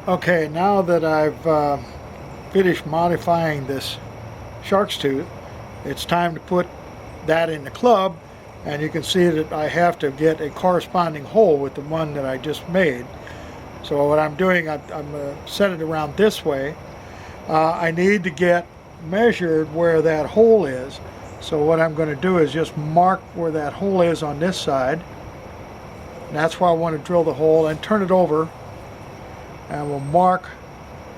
Okay, now that I've finished modifying this shark's tooth, it's time to put that in the club, and you can see that I have to get a corresponding hole with the one that I just made. So what I'm doing, I'm set it around this way. I need to get measured where that hole is. So what I'm going to do is just mark where that hole is on this side. And that's where I want to drill the hole, and turn it over, and we'll mark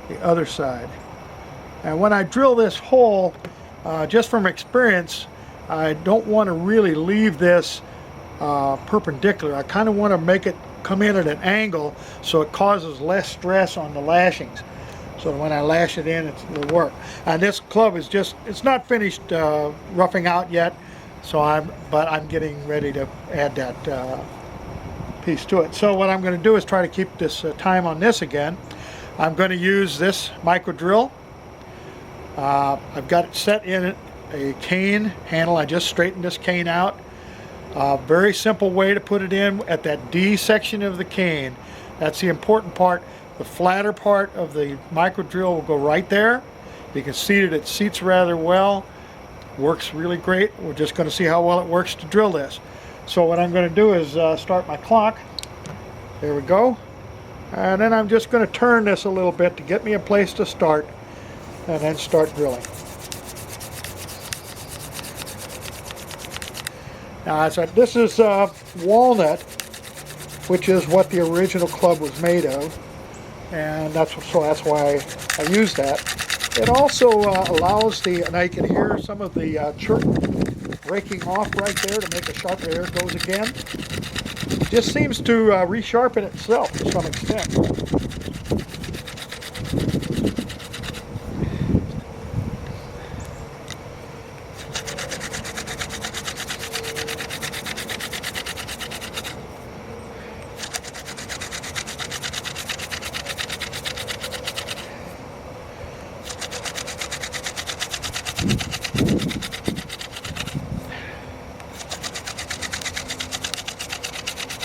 the other side. And when I drill this hole, just from experience, I don't want to really leave this perpendicular. I kind of want to make it come in at an angle so it causes less stress on the lashings. So when I lash it in, it'll work. And this club is it's not finished roughing out yet, but I'm getting ready to add that piece to it. So what I'm going to do is try to keep this time on this again. I'm going to use this micro drill. I've got it set in a cane handle. I just straightened this cane out. Very simple way to put it in at that D section of the cane. That's the important part. The flatter part of the micro drill will go right there. You can see that it seats rather well. Works really great. We're just going to see how well it works to drill this. So what I'm going to do is start my clock. There we go. And then I'm just going to turn this a little bit to get me a place to start, and then start drilling. Now this is walnut, which is what the original club was made of, and that's why I use that. It also allows now you can hear some of the chert breaking off right there to make a sharp. There it goes again. Just seems to resharpen itself to some extent.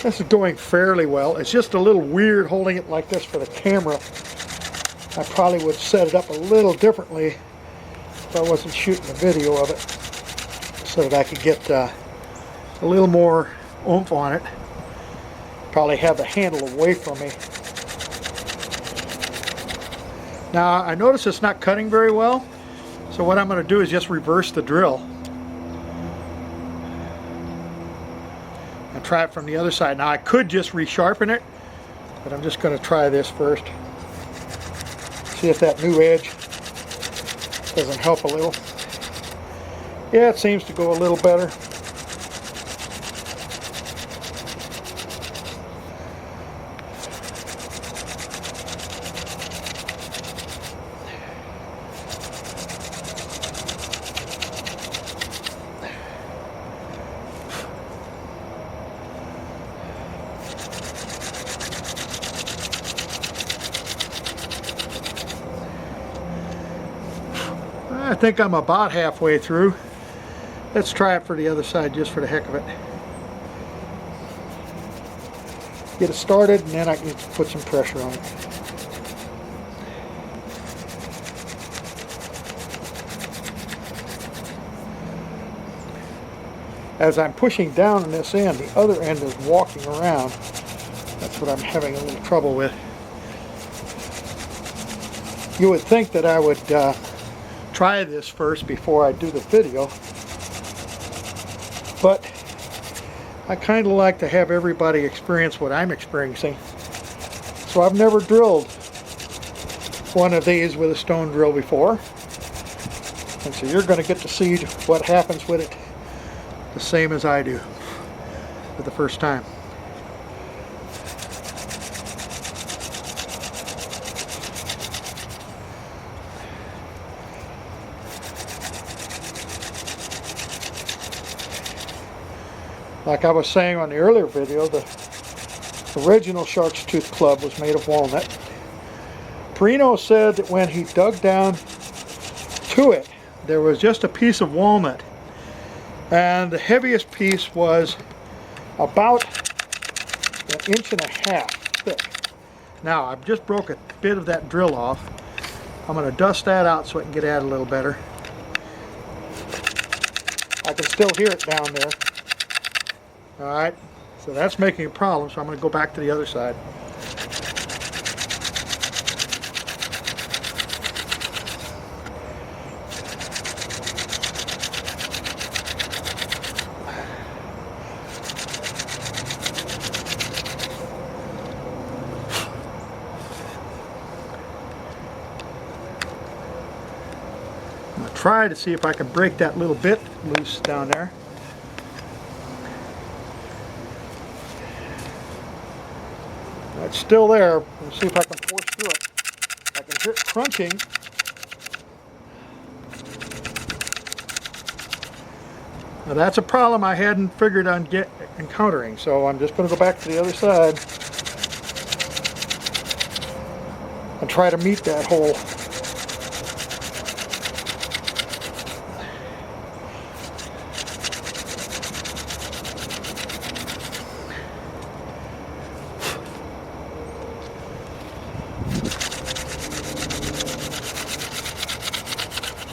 This is going fairly well. It's just a little weird holding it like this for the camera. I probably would set it up a little differently if I wasn't shooting a video of it, so that I could get a little more oomph on it. Probably have the handle away from me. Now I notice it's not cutting very well, so what I'm going to do is just reverse the drill and try it from the other side. Now I could just resharpen it, but I'm just going to try this first. See if that new edge doesn't help a little. Yeah, it seems to go a little better. I think I'm about halfway through. Let's try it for the other side just for the heck of it. Get it started, and then I can put some pressure on it. As I'm pushing down on this end, the other end is walking around. That's what I'm having a little trouble with. You would think that I would try this first before I do the video, but I kind of like to have everybody experience what I'm experiencing. So I've never drilled one of these with a stone drill before, and so you're going to get to see what happens with it the same as I do for the first time. Like I was saying on the earlier video, the original shark's tooth club was made of walnut. Perino said that when he dug down to it, there was just a piece of walnut, and the heaviest piece was about 1.5 inches thick. Now I've just broke a bit of that drill off. I'm going to dust that out so I can get at it a little better. I can still hear it down there. Alright, so that's making a problem, so I'm going to go back to the other side. I'm going to try to see if I can break that little bit loose down there. It's still there. Let's see if I can force through it. I can hear it crunching. Now that's a problem I hadn't figured on encountering, so I'm just going to go back to the other side and try to meet that hole.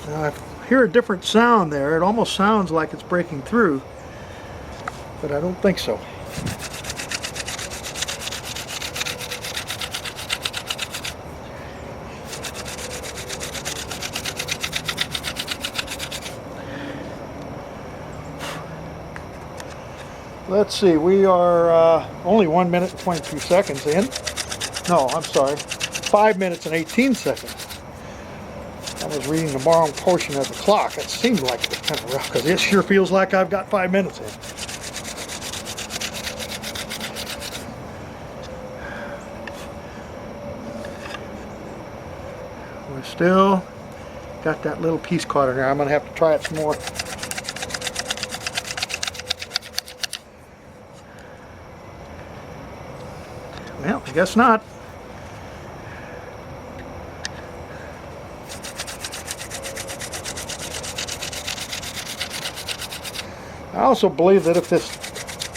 Now I hear a different sound there. It almost sounds like it's breaking through, but I don't think so. Let's see, we are only 1 minute and 22 seconds in. No, I'm sorry, 5 minutes and 18 seconds. I was reading the wrong portion of the clock. It seemed like it was kind of rough, because it sure feels like I've got 5 minutes in. We're still got that little piece caught in there. I'm going to have to try it some more. Well, I guess not. I also believe that if this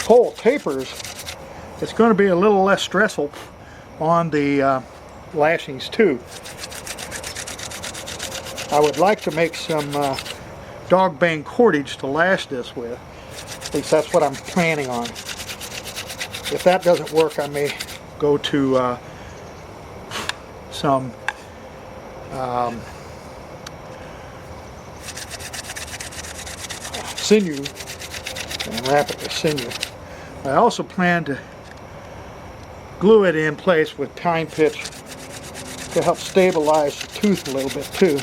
hole tapers, it's going to be a little less stressful on the lashings too. I would like to make some dog bang cordage to lash this with. At least that's what I'm planning on. If that doesn't work, I may go to some sinew and wrap it with sinew. I also plan to glue it in place with pine pitch to help stabilize the tooth a little bit too.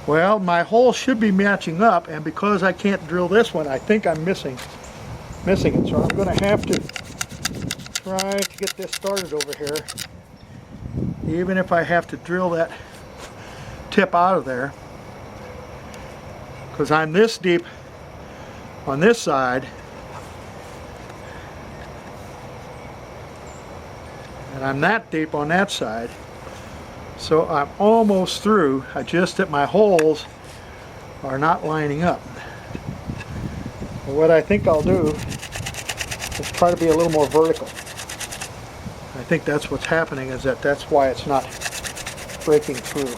Well, my hole should be matching up, and because I can't drill this one, I think I'm missing it. So I'm going to have to try to get this started over here, even if I have to drill that tip out of there, because I'm this deep on this side and I'm that deep on that side. So I'm almost through, just that my holes are not lining up. And what I think I'll do is try to be a little more vertical. I think that's what's happening, is that's why it's not breaking through.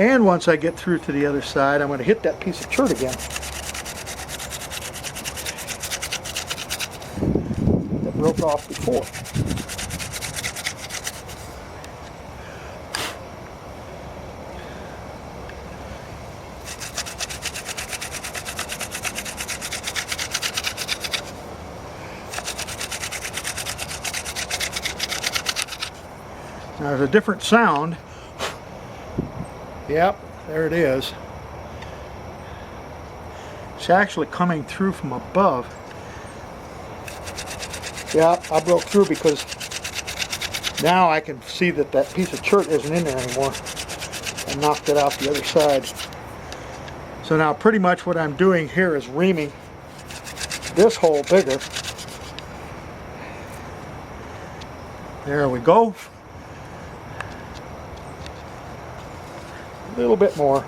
And once I get through to the other side, I'm going to hit that piece of chert again that broke off before. Now there's a different sound. Yep, there it is. It's actually coming through from above. Yep, I broke through because now I can see that that piece of chert isn't in there anymore. I knocked it out the other side. So now pretty much what I'm doing here is reaming this hole bigger. There we go. A little bit more.